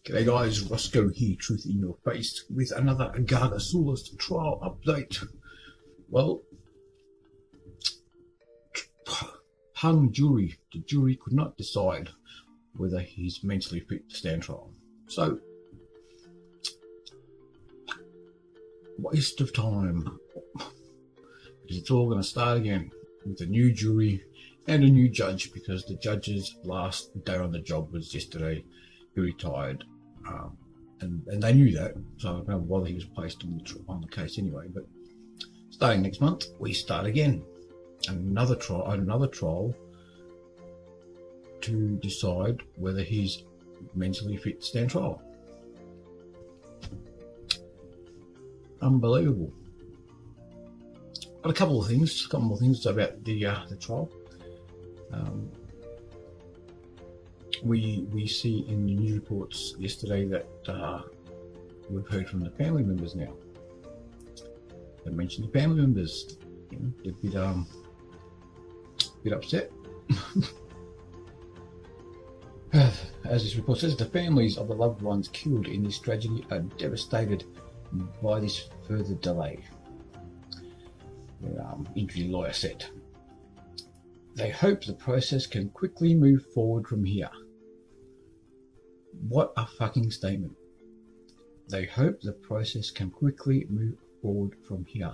G'day guys, Roscoe here, truth in your face, with another Gargasoulas trial update. Well, hung jury. The jury could not decide whether he's mentally fit to stand trial. So, waste of time. Because it's all going to start again with a new jury and a new judge, because the judge's last day on the job was yesterday. He retired, and they knew that, so I don't know whether he was placed on the case anyway. But starting next month, we start again, another trial to decide whether he's mentally fit to stand trial. Unbelievable. But a couple more things about the trial. We see in the news reports yesterday that we've heard from the family members now. They mentioned the family members. They're a bit upset. As this report says, the families of the loved ones killed in this tragedy are devastated by this further delay. The injury lawyer said they hope the process can quickly move forward from here. What a fucking statement. They hope the process can quickly move forward from here.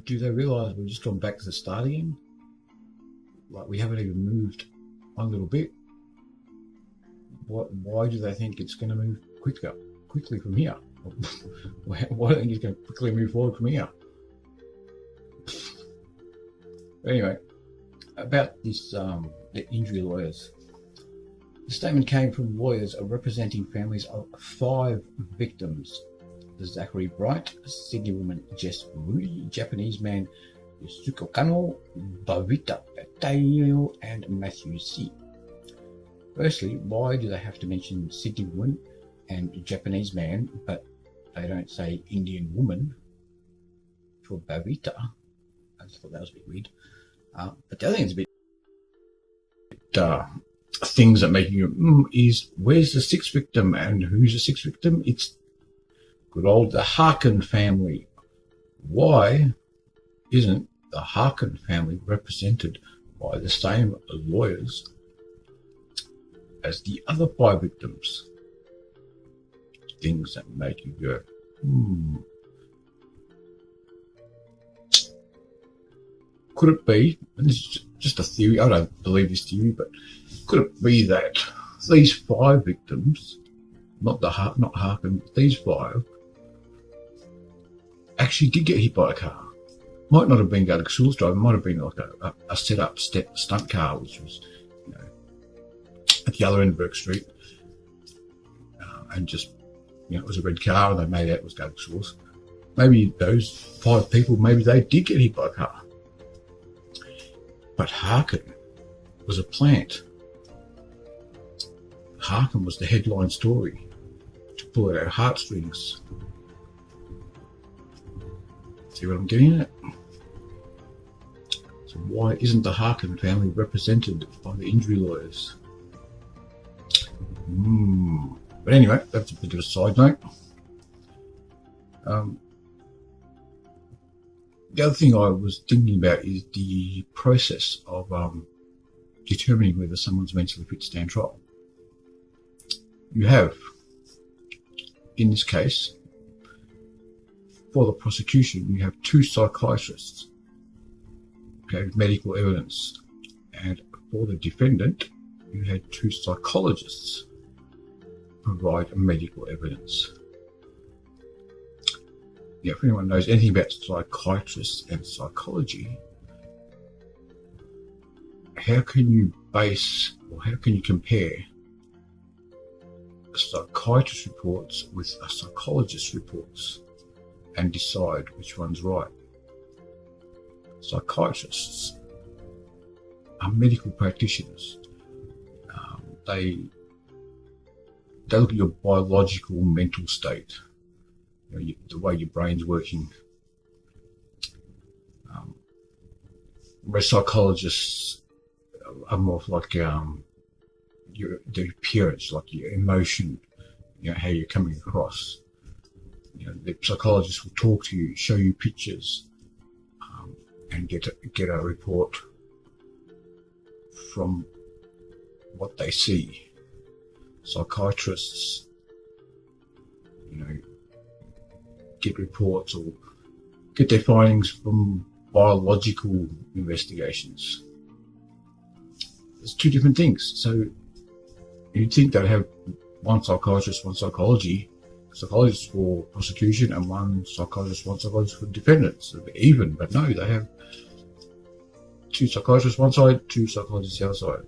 Do they realise we've just gone back to the start again? Like, we haven't even moved one little bit. Why do they think it's going to move quickly from here? Why do they think it's going to quickly move forward from here? Anyway, about this, the injury lawyers. The statement came from lawyers representing families of 5 victims: the Zachary Bright, Sydney woman Jess Moody, Japanese man Yusuke Kano, Bavita Tayo, and Matthew C. Firstly, why do they have to mention Sydney woman and Japanese man, but they don't say Indian woman for Bavita? I just thought that was a bit weird. But the other thing is a bit things that make you is, where's the 6th victim, and who's the 6th victim? It's good old the Harkin family. Why isn't the Harkin family represented by the same lawyers as the other 5 victims? Things that make you go, Could it be, and this is just a theory, I don't believe this theory, but could it be that these 5 victims, not Harkin, but these 5, actually did get hit by a car? Might not have been Gargasoulas driving, might have been like a set-up stunt car, which was, at the other end of Burke Street, and just, it was a red car, and they made out it was Gargasoulas. Maybe those 5 people, maybe they did get hit by a car. But Harkin was a plant. Harkin was the headline story to pull at our heartstrings. See what I'm getting at? So why isn't the Harkin family represented by the injury lawyers? But anyway, that's a bit of a side note. The other thing I was thinking about is the process of determining whether someone's mentally fit to stand trial. You have, in this case, for the prosecution, you have 2 psychiatrists, with medical evidence, and for the defendant, you had 2 psychologists provide medical evidence. If anyone knows anything about psychiatrists and psychology, how can you compare a psychiatrist reports with a psychologist reports and decide which one's right? Psychiatrists are medical practitioners. They look at your biological mental state, the way your brain's working. Whereas psychologists are more like the appearance, like your emotion, how you're coming across. The psychologist will talk to you, show you pictures, and get a report from what they see. Psychiatrists, get reports or get their findings from biological investigations. It's two different things. So you'd think they'd have one psychiatrist, one psychologist for prosecution, and one psychiatrist for defendants. Even, but no, they have two psychiatrists one side, two psychologists the other side.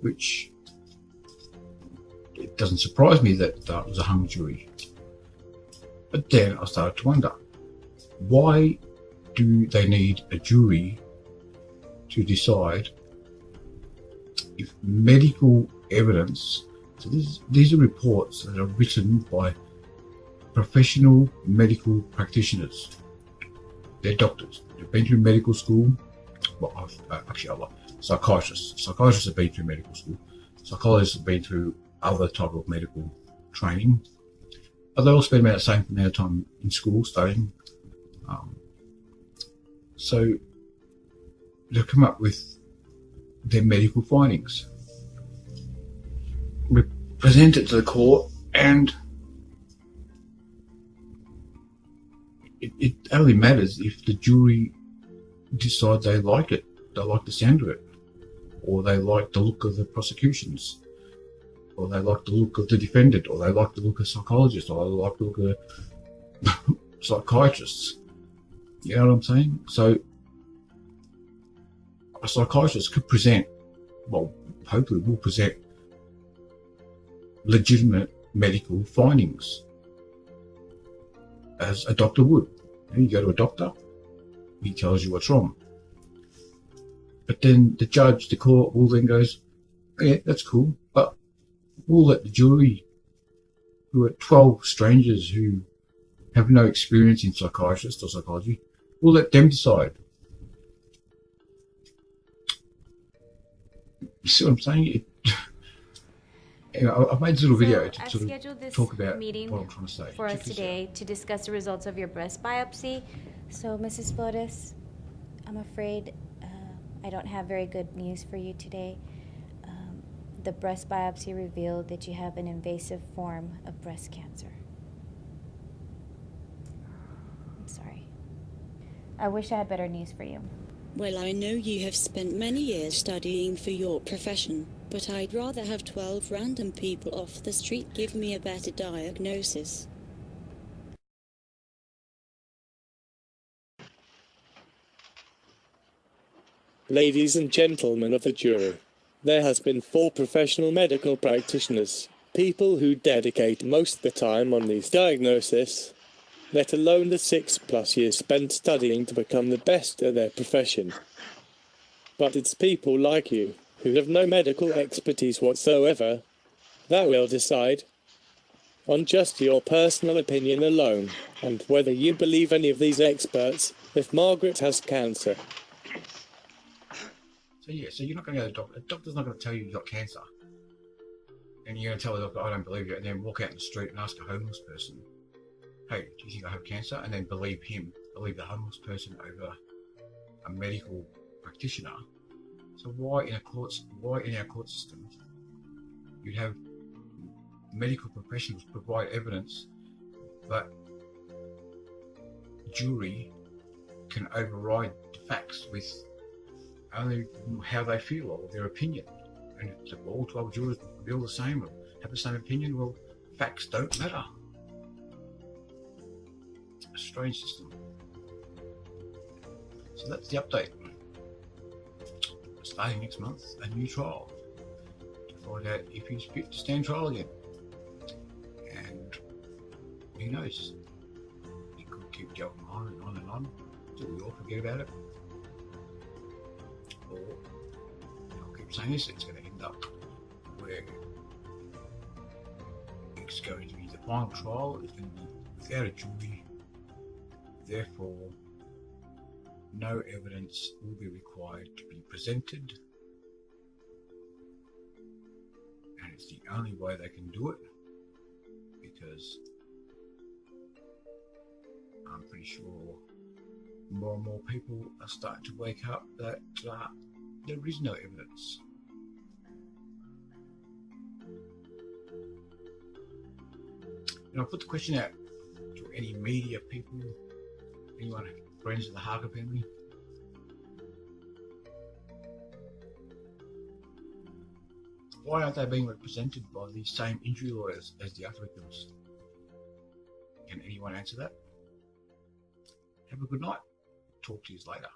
Which, it doesn't surprise me that that was a hung jury. But then I started to wonder, why do they need a jury to decide if medical evidence? So these are reports that are written by professional medical practitioners. They're doctors. They've been through medical school. Well, psychiatrists. Psychiatrists have been through medical school. Psychologists have been through other type of medical training. But they all spend about the same amount of time in school studying. So they've come up with their medical findings, present it to the court, and it only matters if the jury decide they like it, they like the sound of it, or they like the look of the prosecutions, or they like the look of the defendant, or they like the look of psychologists, or they like the look of psychiatrists. You know what I'm saying? So a psychiatrist could present, well, hopefully will present legitimate medical findings as a doctor would. You go to a doctor, he tells you what's wrong. But then the judge, the court, will then goes, yeah, that's cool, but we'll let the jury, who are 12 strangers who have no experience in psychiatrist or psychology, we'll let them decide. You see what I'm saying? I've made this little video to sort of talk about what I'm trying to say. For us today to discuss the results of your breast biopsy. So, Mrs. Flores, I'm afraid I don't have very good news for you today. The breast biopsy revealed that you have an invasive form of breast cancer. I'm sorry. I wish I had better news for you. Well, I know you have spent many years studying for your profession, but I'd rather have 12 random people off the street give me a better diagnosis. Ladies and gentlemen of the jury, there has been 4 professional medical practitioners, people who dedicate most of the time on these diagnoses, let alone the 6+ years spent studying to become the best at their profession. But it's people like you, who have no medical expertise whatsoever, that will decide, on just your personal opinion alone, and whether you believe any of these experts, if Margaret has cancer. So you're not going to go to the doctor. The doctor's not going to tell you you've got cancer. And you're going to tell the doctor, I don't believe you, and then walk out in the street and ask a homeless person, hey, do you think I have cancer? And then believe the homeless person over a medical practitioner. So why in our court system you'd have medical professionals provide evidence, but jury can override the facts with only how they feel or their opinion? And if all 12 jurors feel the same or have the same opinion, well, facts don't matter. A strange system. So that's the update. Starting next month, a new trial to find out if he's fit to stand trial again. And who knows? It could keep going on and on and on until we all forget about it. Or I'll keep saying this, it's going to end up where it's going to be the final trial, it's going to be without a jury, therefore no evidence will be required to be presented, it's the only way they can do it, because I'm pretty sure more and more people are starting to wake up that there is no evidence. And I'll put the question out to any media people, anyone friends of the Harker family. Why aren't they being represented by the same injury lawyers as the other victims? Can anyone answer that? Have a good night. Talk to you later.